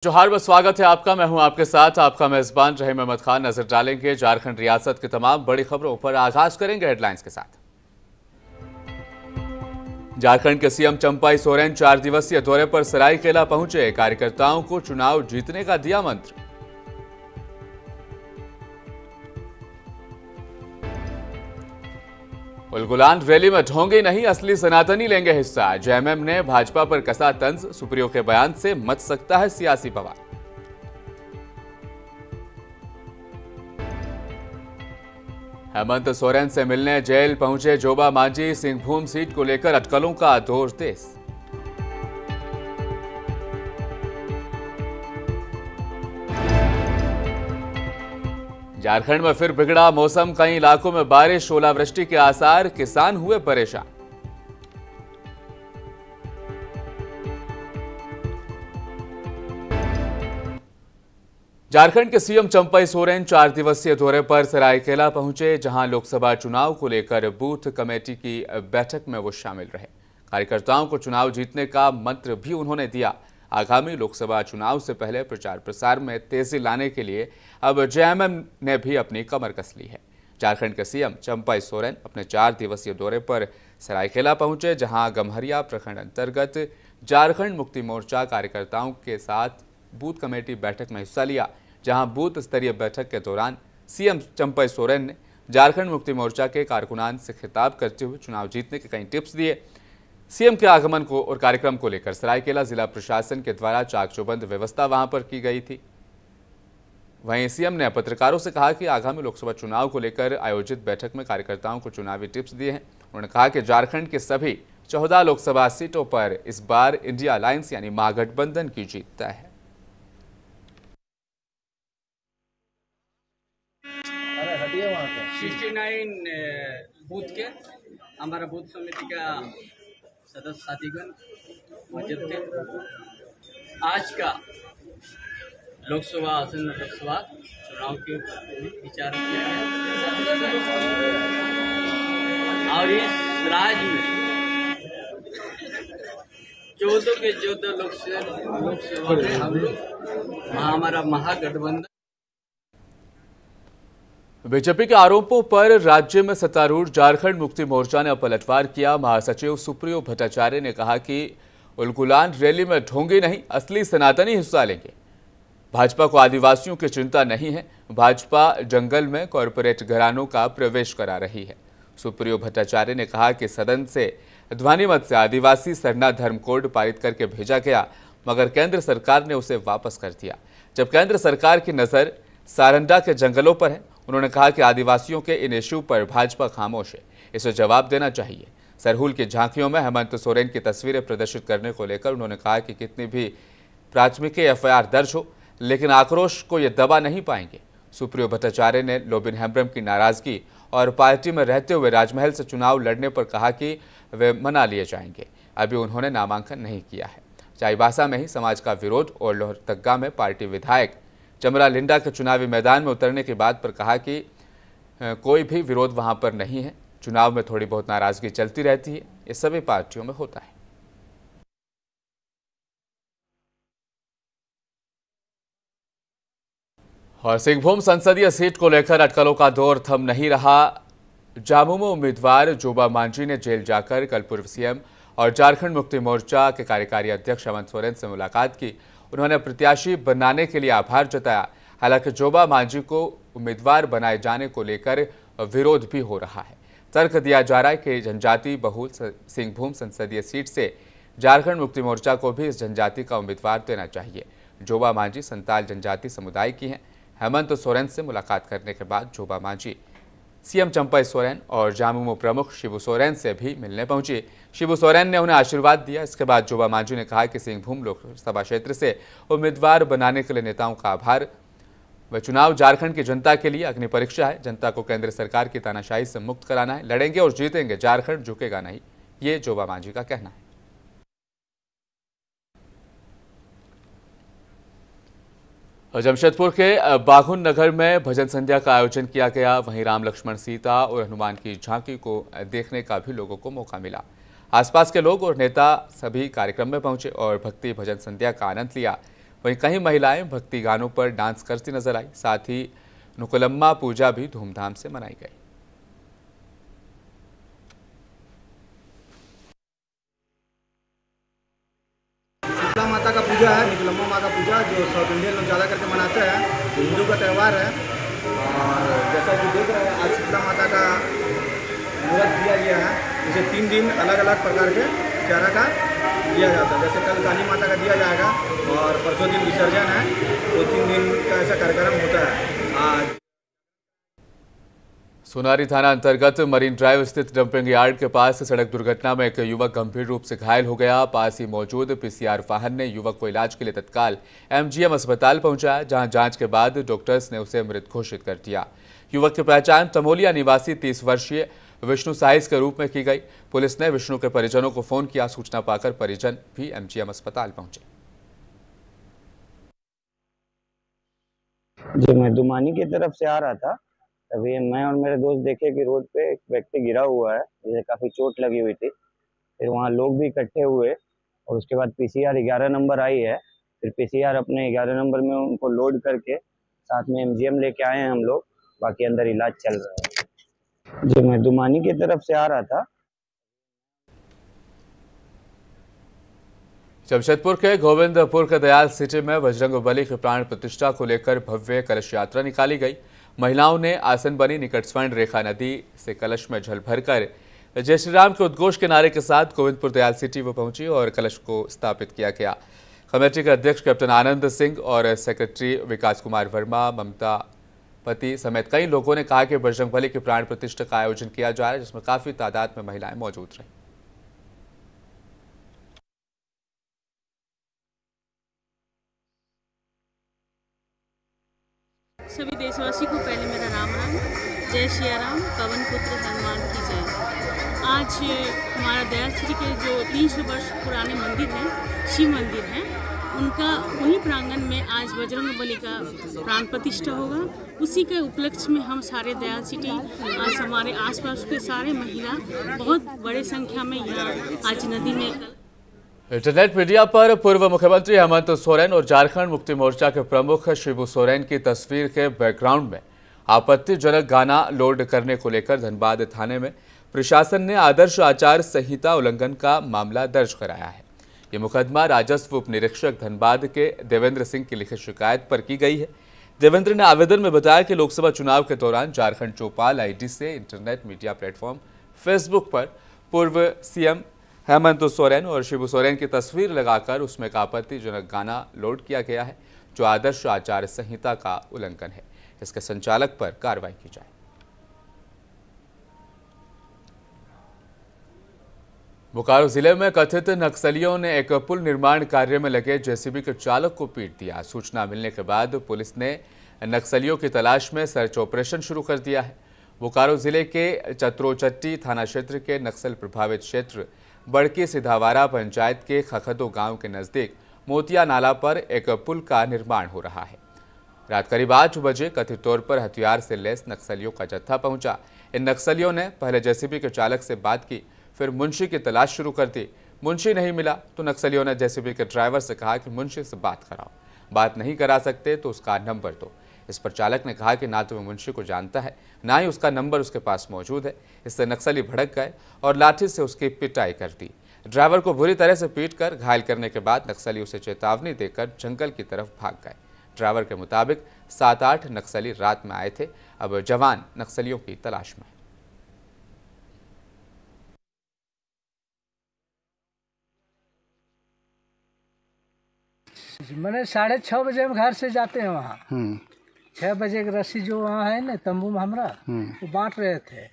जोहार में स्वागत है आपका। मैं हूं आपके साथ आपका मेजबान रहीम अहमद खान। नजर डालेंगे झारखंड रियासत की तमाम बड़ी खबरों पर। आगाज करेंगे हेडलाइंस के साथ। झारखंड के सीएम चंपाई सोरेन 4 दिवसीय दौरे पर सरायकेला पहुंचे। कार्यकर्ताओं को चुनाव जीतने का दिया मंत्र। उलगुलान रैली में ढोंगे नहीं, असली सनातनी लेंगे हिस्सा। जेएमएम ने भाजपा पर कसा तंज। सुप्रियो के बयान से मच सकता है सियासी बवाल। हेमंत सोरेन से मिलने जेल पहुंचे जोबा मांझी। सिंहभूम सीट को लेकर अटकलों का दौर तेज। झारखंड में फिर बिगड़ा मौसम। कई इलाकों में बारिश, ओलावृष्टि के आसार। किसान हुए परेशान। झारखंड के सीएम चंपाई सोरेन 4 दिवसीय दौरे पर सरायकेला पहुंचे, जहां लोकसभा चुनाव को लेकर बूथ कमेटी की बैठक में वो शामिल रहे। कार्यकर्ताओं को चुनाव जीतने का मंत्र भी उन्होंने दिया। आगामी लोकसभा चुनाव से पहले प्रचार प्रसार में तेजी लाने के लिए अब जेएमएम ने भी अपनी कमर कस ली है। झारखंड के सीएम चंपाई सोरेन अपने 4 दिवसीय दौरे पर सरायकेला पहुंचे, जहां गम्हरिया प्रखंड अंतर्गत झारखंड मुक्ति मोर्चा कार्यकर्ताओं के साथ बूथ कमेटी बैठक में हिस्सा लिया। जहां बूथ स्तरीय बैठक के दौरान सीएम चंपाई सोरेन ने झारखंड मुक्ति मोर्चा के कारकुनान से खिताब करते हुए चुनाव जीतने के कई टिप्स दिए। सीएम के आगमन को और कार्यक्रम को लेकर सरायकेला जिला प्रशासन के द्वारा चाक चौबंद व्यवस्था वहां पर की गई थी। वहीं सीएम ने पत्रकारों से कहा कि आगामी लोकसभा चुनाव को लेकर आयोजित बैठक में कार्यकर्ताओं को चुनावी टिप्स दिए हैं। उन्होंने कहा कि झारखंड के सभी 14 लोकसभा सीटों पर इस बार इंडिया अलायंस यानी महागठबंधन की जीत तय है। 69 बूथ के हमारा बूथ समिति का सदस्य साथीगण मौजूद थे। आज का आसन्न लोकसभा चुनाव के विचार किया है और इस राज्य में 14 के 14 लोकसभा में हम लोग हमारा महागठबंधन। बीजेपी के आरोपों पर राज्य में सत्तारूढ़ झारखंड मुक्ति मोर्चा ने पलटवार किया। महासचिव सुप्रियो भट्टाचार्य ने कहा कि उलगुलान रैली में ढोंगे नहीं, असली सनातनी हिस्सा लेंगे। भाजपा को आदिवासियों की चिंता नहीं है। भाजपा जंगल में कॉरपोरेट घरानों का प्रवेश करा रही है। सुप्रियो भट्टाचार्य ने कहा कि सदन से ध्वनिमत से आदिवासी सरना धर्म कोड पारित करके भेजा गया, मगर केंद्र सरकार ने उसे वापस कर दिया। जब केंद्र सरकार की नजर सारंडा के जंगलों पर है, उन्होंने कहा कि आदिवासियों के इन इश्यू पर भाजपा खामोश है, इसे जवाब देना चाहिए। सरहुल की झांकियों में हेमंत सोरेन की तस्वीरें प्रदर्शित करने को लेकर उन्होंने कहा कि कितनी भी प्राथमिकी एफआईआर दर्ज हो, लेकिन आक्रोश को ये दबा नहीं पाएंगे। सुप्रियो भट्टाचार्य ने लोबिन हेम्ब्रम की नाराजगी और पार्टी में रहते हुए राजमहल से चुनाव लड़ने पर कहा कि वे मना लिए जाएंगे। अभी उन्होंने नामांकन नहीं किया है। चाईबासा में ही समाज का विरोध और लोहरदगा में पार्टी विधायक चमरा लिंडा के चुनावी मैदान में उतरने की बात पर कहा कि कोई भी विरोध वहां पर नहीं है। चुनाव में थोड़ी बहुत नाराजगी चलती रहती है, ये सभी पार्टियों में होता है। और सिंहभूम संसदीय सीट को लेकर अटकलों का दौर थम नहीं रहा। झामुमो उम्मीदवार जोबा मांझी ने जेल जाकर कल पूर्व सीएम और झारखंड मुक्ति मोर्चा के कार्यकारी अध्यक्ष हेमंत सोरेन से मुलाकात की। उन्होंने प्रत्याशी बनाने के लिए आभार जताया। हालांकि जोबा मांझी को उम्मीदवार बनाए जाने को लेकर विरोध भी हो रहा है। तर्क दिया जा रहा है कि जनजाति बहुल सिंहभूम संसदीय सीट से झारखंड मुक्ति मोर्चा को भी इस जनजाति का उम्मीदवार देना चाहिए। जोबा मांझी संताल जनजाति समुदाय की हैं। हेमंत सोरेन से मुलाकात करने के बाद जोबा मांझी सीएम चंपाई सोरेन और झामुमो प्रमुख शिबू सोरेन से भी मिलने पहुंची। शिबू सोरेन ने उन्हें आशीर्वाद दिया। इसके बाद जोबा मांझी ने कहा कि सिंहभूम लोकसभा क्षेत्र से उम्मीदवार बनाने के लिए नेताओं का आभार। वह चुनाव झारखंड की जनता के लिए अग्नि परीक्षा है। जनता को केंद्र सरकार की तानाशाही से मुक्त कराना है। लड़ेंगे और जीतेंगे, झारखंड झुकेगा नहीं, ये जोबा मांझी का कहना है। जमशेदपुर के बाघुन नगर में भजन संध्या का आयोजन किया गया। वहीं राम लक्ष्मण सीता और हनुमान की झांकी को देखने का भी लोगों को मौका मिला। आसपास के लोग और नेता सभी कार्यक्रम में पहुंचे और भक्ति भजन संध्या का आनंद लिया। वहीं कई महिलाएं भक्ति गानों पर डांस करती नजर आई। साथ ही नुकुलम्मा पूजा भी धूमधाम से मनाई गई। शीतला माता का पूजा है, नुकुलम्मा माँ का पूजा, जो साउथ इंडियन लोग ज़्यादा करके मनाते हैं। तो हिंदू का त्यौहार है और जैसा कि देख रहे हैं आज शीतला माता का मुहूर्त दिया गया है। इसे 3 दिन अलग अलग प्रकार के चारा का दिया जाता है। जैसे कल काली माता का दिया जाएगा और परसों दिन विसर्जन है, तो 3 दिन का ऐसा कार्यक्रम होता है। आज सोनारी थाना अंतर्गत मरीन ड्राइव स्थित डंपिंग यार्ड के पास सड़क दुर्घटना में एक युवक गंभीर रूप से घायल हो गया। पास ही मौजूद पीसीआर वाहन ने युवक को इलाज के लिए तत्काल एमजीएम अस्पताल पहुंचाया, जहां जांच के बाद डॉक्टर्स ने उसे मृत घोषित कर दिया। युवक की पहचान तमोलिया निवासी 30 वर्षीय विष्णु साइज के रूप में की गई। पुलिस ने विष्णु के परिजनों को फोन किया। सूचना पाकर परिजन भी एमजीएम अस्पताल पहुंचे। जी, मैं दुमानी की तरफ से आ रहा था, तभी मैं और मेरे दोस्त देखे कि रोड पे एक व्यक्ति गिरा हुआ है, जिसे काफी चोट लगी हुई थी। फिर वहाँ लोग भी इकट्ठे हुए और उसके बाद पीसीआर 11 नंबर आई है। फिर पीसीआर अपने 11 नंबर में उनको लोड करके साथ में एमजीएम लेके आए हैं हम लोग। बाकी अंदर इलाज चल रहा है। जी, मैं दुमानी की तरफ से आ रहा था। जमशेदपुर के गोविंदपुर के दयाल सिटी में बजरंगबली की प्राण प्रतिष्ठा को लेकर भव्य कलश यात्रा निकाली गई। महिलाओं ने आसन बनी निकट स्वर्ण रेखा नदी से कलश में जल भरकर जय श्री राम के उद्घोष के नारे के साथ गोविंदपुर दयाल सिटी में पहुंची और कलश को स्थापित किया गया। कमेटी के अध्यक्ष कैप्टन आनंद सिंह और सेक्रेटरी विकास कुमार वर्मा, ममता पति समेत कई लोगों ने कहा कि बजरंगबली की प्राण प्रतिष्ठा का आयोजन किया जा रहा है, जिसमें काफी तादाद में महिलाएं मौजूद रहीं। सभी देशवासी को पहले मेरा राम राम। जय श्री राम, पवन पुत्र हनुमान की जय। आज हमारा दयाल सिटी के जो 300 वर्ष पुराने मंदिर हैं, शिव मंदिर हैं, उनका वही प्रांगण में आज बजरंगबली का प्राण प्रतिष्ठा होगा। उसी के उपलक्ष्य में हम सारे दयाल सिटी, आज हमारे आसपास के सारे महिला बहुत बड़े संख्या में यहाँ आज नदी में। इंटरनेट मीडिया पर पूर्व मुख्यमंत्री हेमंत सोरेन और झारखंड मुक्ति मोर्चा के प्रमुख शिबू सोरेन की तस्वीर के बैकग्राउंड में आपत्तिजनक गाना लोड करने को लेकर धनबाद थाने में प्रशासन ने आदर्श आचार संहिता उल्लंघन का मामला दर्ज कराया है। ये मुकदमा राजस्व उप निरीक्षक धनबाद के देवेंद्र सिंह की लिखित शिकायत पर की गई है। देवेंद्र ने आवेदन में बताया कि लोकसभा चुनाव के दौरान झारखंड चौपाल आईडी से इंटरनेट मीडिया प्लेटफॉर्म फेसबुक पर पूर्व सीएम हेमंत सोरेन और शिबू सोरेन की तस्वीर लगाकर उसमें एक आपत्तिजनक गाना लोड किया गया है, जो आदर्श आचार संहिता का उल्लंघन है। इसके संचालक पर कार्रवाई की जाए। बोकारो जिले में कथित नक्सलियों ने एक पुल निर्माण कार्य में लगे जेसीबी के चालक को पीट दिया। सूचना मिलने के बाद पुलिस ने नक्सलियों की तलाश में सर्च ऑपरेशन शुरू कर दिया है। बोकारो जिले के चत्रोचट्टी थाना क्षेत्र के नक्सल प्रभावित क्षेत्र बड़की सिधावारा पंचायत के खखदो गांव के नजदीक मोतिया नाला पर एक पुल का निर्माण हो रहा है। रात करीब 8 बजे कथित तौर पर हथियार से लैस नक्सलियों का जत्था पहुंचा। इन नक्सलियों ने पहले जेसीबी के चालक से बात की, फिर मुंशी की तलाश शुरू कर दी। मुंशी नहीं मिला तो नक्सलियों ने जेसीबी के ड्राइवर से कहा कि मुंशी से बात कराओ, बात नहीं करा सकते तो उसका नंबर दो। इस पर चालक ने कहा कि ना तो वह मुंशी को जानता है, ना ही उसका नंबर उसके पास मौजूद है। इससे नक्सली भड़क गए और लाठी से उसकी पिटाई कर दी। ड्राइवर को बुरी तरह से पीटकर घायल करने के बाद नक्सली उसे चेतावनी देकर जंगल की तरफ भाग गए। ड्राइवर के मुताबिक 7-8 नक्सली रात में आए थे। अब जवान नक्सलियों की तलाश में। मैंने 6:30 बजे हम घर से जाते हैं वहाँ। 6 बजे की रस्सी जो वहाँ है ना तंबू में हमारा, वो बांट रहे थे।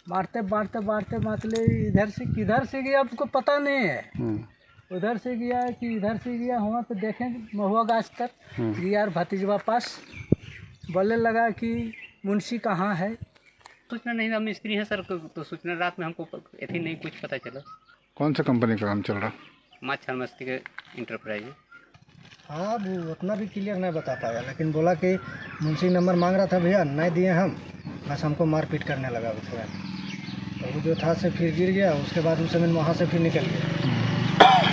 बांटते बांटते बांटते मतलब इधर से किधर से गया आपको पता नहीं है। उधर से गया कि इधर से गया, वहाँ तो देखें महुआ गाछ तक गया। भतीजवा पास बोलने लगा कि मुंशी कहाँ है। सूचना नहीं, हम मिस्त्री हैं सर, तो सूचना रात में हमको ऐसी नहीं कुछ पता चला। कौन सा कंपनी का काम चल रहा? माँ छानमस्ती के इंटरप्राइज। हाँ, वो उतना भी क्लियर नहीं बता पाया, लेकिन बोला कि मुंशी नंबर मांग रहा था, भैया नहीं दिए हम, बस हमको मारपीट करने लगा उसके। तो वो जो था से फिर गिर गया। उसके बाद उस समय वहाँ से फिर निकल गया।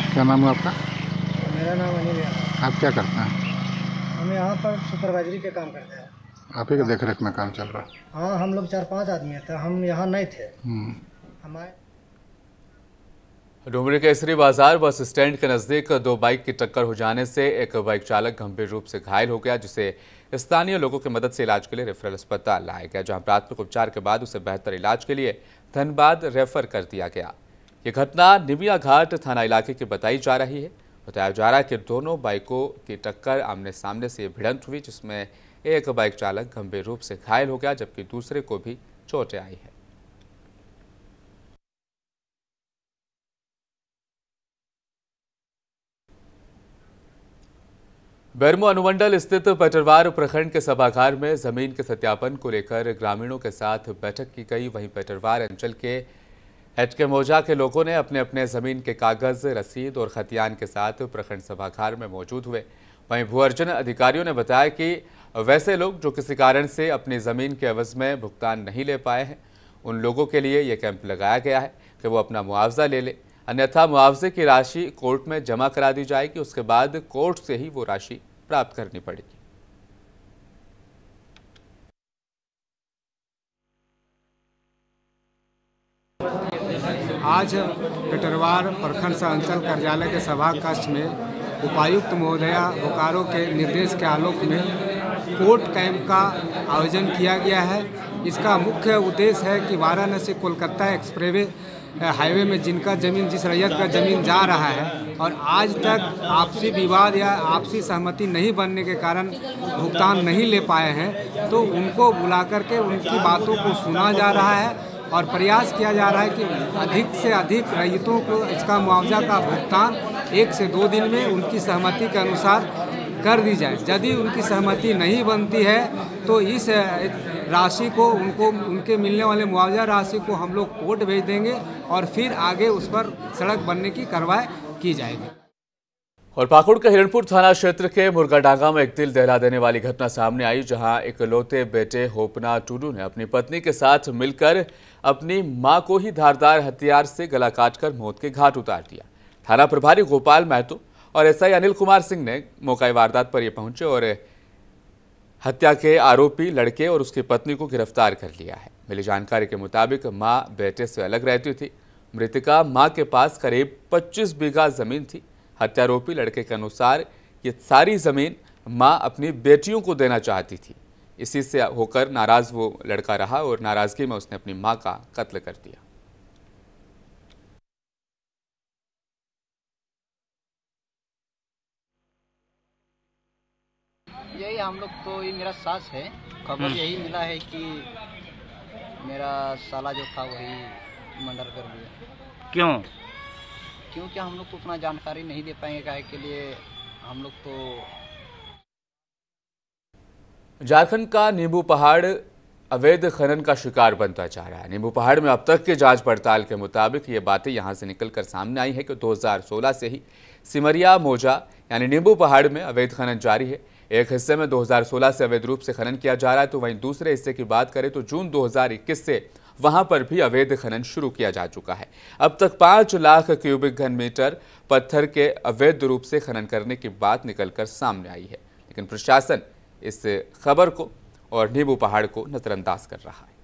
क्या नाम है आपका? मेरा नाम अनिल यादव। आप क्या करते हैं? हम यहाँ पर सुपरवाइजरी के काम करते हैं। आप ही के देख रेख में काम चल रहा है? हाँ, हम लोग 4-5 आदमी थे, हम यहाँ नहीं थे। हमारे डुमरी केसरी बाजार बस स्टैंड के नजदीक 2 बाइक की टक्कर हो जाने से एक बाइक चालक गंभीर रूप से घायल हो गया, जिसे स्थानीय लोगों की मदद से इलाज के लिए रेफरल अस्पताल लाया गया, जहां प्राथमिक उपचार के बाद उसे बेहतर इलाज के लिए धनबाद रेफर कर दिया गया। ये घटना निमिया घाट थाना इलाके की बताई जा रही है। बताया जा रहा है कि दोनों बाइकों की टक्कर आमने सामने से भिड़ंत हुई, जिसमें एक बाइक चालक गंभीर रूप से घायल हो गया, जबकि दूसरे को भी चोटें आई है। बेरमो अनुमंडल स्थित पेटरवार प्रखंड के सभागार में जमीन के सत्यापन को लेकर ग्रामीणों के साथ बैठक की गई। वहीं पेटरवार अंचल के एचके मौजा के लोगों ने अपने अपने जमीन के कागज, रसीद और खतियान के साथ प्रखंड सभागार में मौजूद हुए। वहीं भू अर्जन अधिकारियों ने बताया कि वैसे लोग जो किसी कारण से अपनी जमीन के एवज में भुगतान नहीं ले पाए हैं, उन लोगों के लिए ये कैंप लगाया गया है कि वो अपना मुआवजा ले लें, अन्यथा मुआवजे की राशि कोर्ट में जमा करा दी जाएगी। उसके बाद कोर्ट से ही वो राशि प्राप्त करनी पड़ेगी। आज पेटरवार प्रखंड सह अंचल कार्यालय के सभा कक्ष में उपायुक्त महोदया बोकारो के निर्देश के आलोक में कोर्ट कैंप का आयोजन किया गया है। इसका मुख्य उद्देश्य है कि वाराणसी कोलकाता एक्सप्रेसवे हाईवे में जिनका ज़मीन, जिस रैयत का ज़मीन जा रहा है और आज तक आपसी विवाद या आपसी सहमति नहीं बनने के कारण भुगतान नहीं ले पाए हैं, तो उनको बुला करके उनकी बातों को सुना जा रहा है और प्रयास किया जा रहा है कि अधिक से अधिक रैयतों को इसका मुआवजा का भुगतान 1 से 2 दिन में उनकी सहमति के अनुसार कर दी जाए। यदि उनकी सहमति नहीं बनती है तो इस राशि को उनके मिलने वाले मुआवजा राशि को हम लोग कोर्ट भेज देंगे और फिर आगे उस पर सड़क बनने की कार्रवाई की जाएगी। और पाकुड़ के हिरणपुर थाना क्षेत्र के मुर्गाडांगा में एक दिल दहला देने वाली घटना सामने आई, जहां एक लौते बेटे होपना टूडू ने अपनी पत्नी के साथ मिलकर अपनी मां को ही धारदार हथियार से गला काटकर मौत के घाट उतार दिया। थाना प्रभारी गोपाल महतो और एसआई अनिल कुमार सिंह ने मौका वारदात पर पहुंचे और हत्या के आरोपी लड़के और उसकी पत्नी को गिरफ्तार कर लिया है। मिली जानकारी के मुताबिक मां बेटे से अलग रहती थी। मृतका मां के पास करीब 25 बीघा जमीन थी। हत्यारोपी लड़के के अनुसार ये सारी जमीन मां अपनी बेटियों को देना चाहती थी। इसी से होकर नाराज वो लड़का रहा और नाराजगी में उसने अपनी मां का कत्ल कर दिया। यही हम लोग तो, ये मेरा सास है, खबर यही मिला है कि मेरा साला जो था वही मर्डर कर दिया। क्यों? क्योंकि हम लोग को उतना जानकारी नहीं दे पाएंगे, काहे के लिए हम लोग तो। झारखंड का नींबू पहाड़ अवैध खनन का शिकार बनता जा रहा है। नींबू पहाड़ में अब तक की जांच पड़ताल के मुताबिक ये बातें यहां से निकलकर सामने आई है कि 2016 से ही सिमरिया मोजा यानी नींबू पहाड़ में अवैध खनन जारी है। एक हिस्से में 2016 से अवैध रूप से खनन किया जा रहा है, तो वहीं दूसरे हिस्से की बात करें तो जून 2021 से वहां पर भी अवैध खनन शुरू किया जा चुका है। अब तक 5 लाख क्यूबिक घन मीटर पत्थर के अवैध रूप से खनन करने की बात निकलकर सामने आई है, लेकिन प्रशासन इस खबर को और नींबू पहाड़ को नजरअंदाज कर रहा है।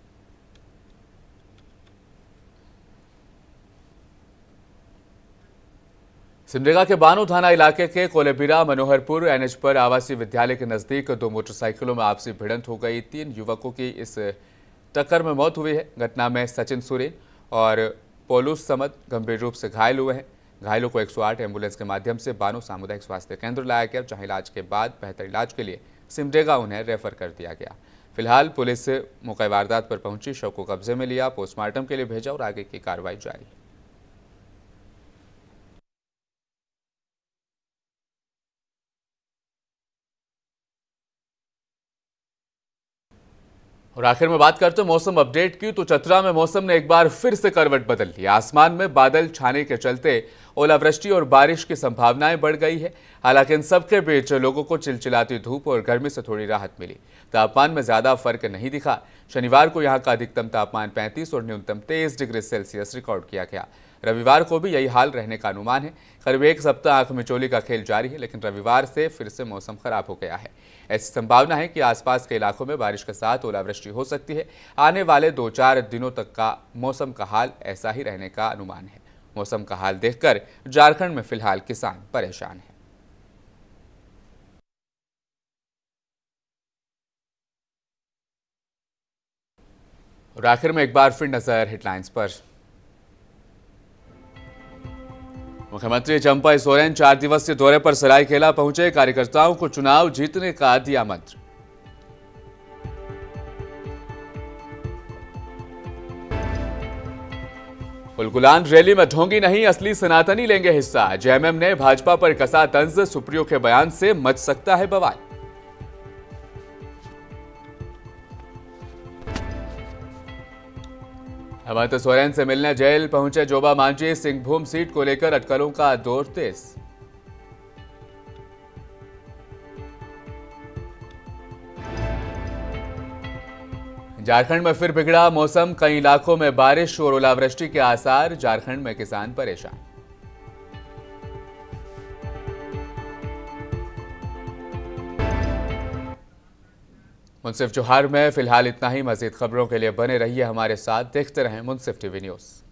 सिमडेगा के बानो थाना इलाके के कोलेबिरा मनोहरपुर एनएच पर आवासीय विद्यालय के नजदीक 2 मोटरसाइकिलों में आपसी भिड़ंत हो गई। 3 युवकों की इस टक्कर में मौत हुई है। घटना में सचिन सोरेन और पोलूस समद गंभीर रूप से घायल हुए हैं। घायलों को 108 एम्बुलेंस के माध्यम से बानो सामुदायिक स्वास्थ्य केंद्र लाया गया, जहां इलाज के बाद बेहतर इलाज के लिए सिमडेगा उन्हें रेफर कर दिया गया। फिलहाल पुलिस मौका वारदात पर पहुंची, शव को कब्जे में लिया, पोस्टमार्टम के लिए भेजा और आगे की कार्रवाई जारी है। और आखिर में बात करते हैं मौसम अपडेट की, तो चतरा में मौसम ने एक बार फिर से करवट बदल ली। आसमान में बादल छाने के चलते ओलावृष्टि और बारिश की संभावनाएं बढ़ गई है। हालांकि इन सबके बीच लोगों को चिलचिलाती धूप और गर्मी से थोड़ी राहत मिली। तापमान में ज्यादा फर्क नहीं दिखा। शनिवार को यहां का अधिकतम तापमान 35 और न्यूनतम 23 डिग्री सेल्सियस रिकॉर्ड किया गया। रविवार को भी यही हाल रहने का अनुमान है। करीब एक सप्ताह आंख मिचौली का खेल जारी है, लेकिन रविवार से फिर से मौसम खराब हो गया है। ऐसी संभावना है कि आसपास के इलाकों में बारिश के साथ ओलावृष्टि हो सकती है। आने वाले 2-4 दिनों तक का मौसम का हाल ऐसा ही रहने का अनुमान है। मौसम का हाल देखकर झारखंड में फिलहाल किसान परेशान हैं। और आखिर में एक बार फिर नजर हेडलाइंस पर। मुख्यमंत्री चंपा सोरेन 4 दिवसीय दौरे पर सरायकेला पहुंचे। कार्यकर्ताओं को चुनाव जीतने का दिया मंत्र। उलगुलान रैली में ढोंगी नहीं, असली सनातनी लेंगे हिस्सा। जेएमएम ने भाजपा पर कसा तंज। सुप्रियो के बयान से मच सकता है बवाल। हेमंत सोरेन से मिलने जेल पहुंचे जोबा मांझी। सिंहभूम सीट को लेकर अटकलों का दौर तेज। झारखंड में फिर बिगड़ा मौसम। कई इलाकों में बारिश और ओलावृष्टि के आसार। झारखंड में किसान परेशान। मुंसिफ जोहार में फिलहाल इतना ही। मजीद खबरों के लिए बने रहिए हमारे साथ। देखते रहें मुंसिफ टीवी न्यूज़।